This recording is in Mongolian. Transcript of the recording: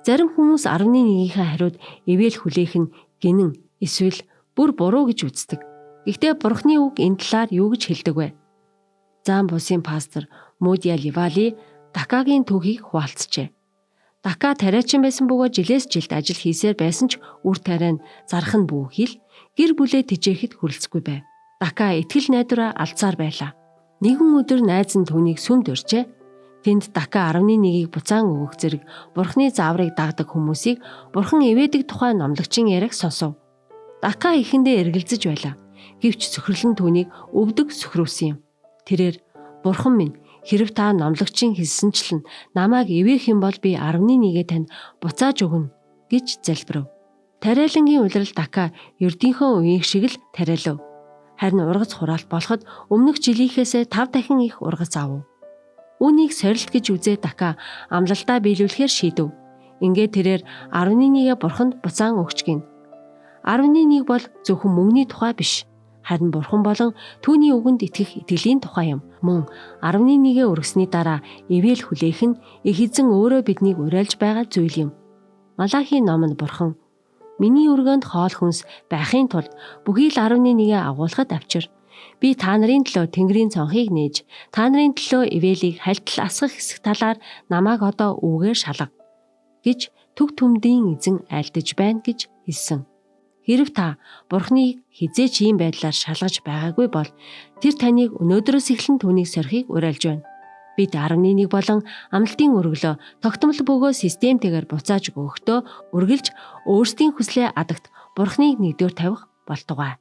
Зарим хүмүүс 11-ийнхээ хариуд ивэл хүлээх нь гинэн эсвэл бүр буруу гэж үздэг. Гэхдээ Бурхны үг энэ талаар юу гэж хэлдэг вэ? Зам бусын пастор Модиа Ливали Дакагийн түүхийг хуваалцжээ. Дака тариачин байсан бөгөөд жилээс жилд ажил хийсээр байсан ч үр тариа нь зарах нь бүүхэл гэр бүлээ тэжээхэд хүрэлцэхгүй байв. Дака итгэл найдвараа алдсаар байлаа. Нэгэн өдөр найз нь түүнийг сүмд урьжээ. Тэнд Дака 11-ийг буцаан өгөх зэрэг Бурхны зааврыг дагдаг хүмүүсийг Бурхан ивэдэг тухай номлогчийн яриаг сонсов. Дака ихэндээ эргэлзэж байлаа. Гэвч цөхрлөн түүнийг өвдөг сөхрөөсөн юм. Тэрээр Бурхан минь, хэрэв та номлогчийн хэлсэнчлэн намайг ивэх юм бол би 11-гээ танд буцааж өгнө гэж залбирав. Тариалангийн улирал Дака ердийнхөө үеийн шиг л тариалав. Харин ургац хураалт болоход өмнөх жилийнхээсээ 5 дахин их ургац авав. Үүнийг сорилт гэж үзээ Дака амлалтаа биелүүлэхээр шийдэв. Ингээд тэрээр 11-гээ Бурханд буцаан өгч гин. 11 бол зөвхөн мөнгөний тухай биш. Харин Бурхан болон түүний үгэнд итгэх итгэлийн тухай юм. Мөн 11-гээ өргөсний дараа ивэл хүлээх нь их эзэн өөрөө биднийг уриалж байгаа зүйл юм. Малахи номонд Бурхан "Миний өргөнд хоол хүнс байхын тулд бүхий л 11-гээ агуулхад авчир. Би та нарын төлөө Тэнгэрийн цонхыг нээж, та нарын төлөө ивэлийг хальтал асгах хэсэг талаар намайг одоо үүгээр шалга" гэж төг түмдийн эзэн айлдаж байна гэж хэлсэн. Хэрэв та Бурхныг хизээч ийм байдлаар шалгаж байгаагүй бол тэр таныг өнөөдрөөс эхлэн түүнийг сорихыг уриалж байна. Бид 11 болон амлалтын өргөлөө тогтмол бөгөө системтэйгээр буцааж өгөхдөө үргэлж өөрсдийн хүслээ адагт Бурхныг нэгдүгээр тавих болтугай.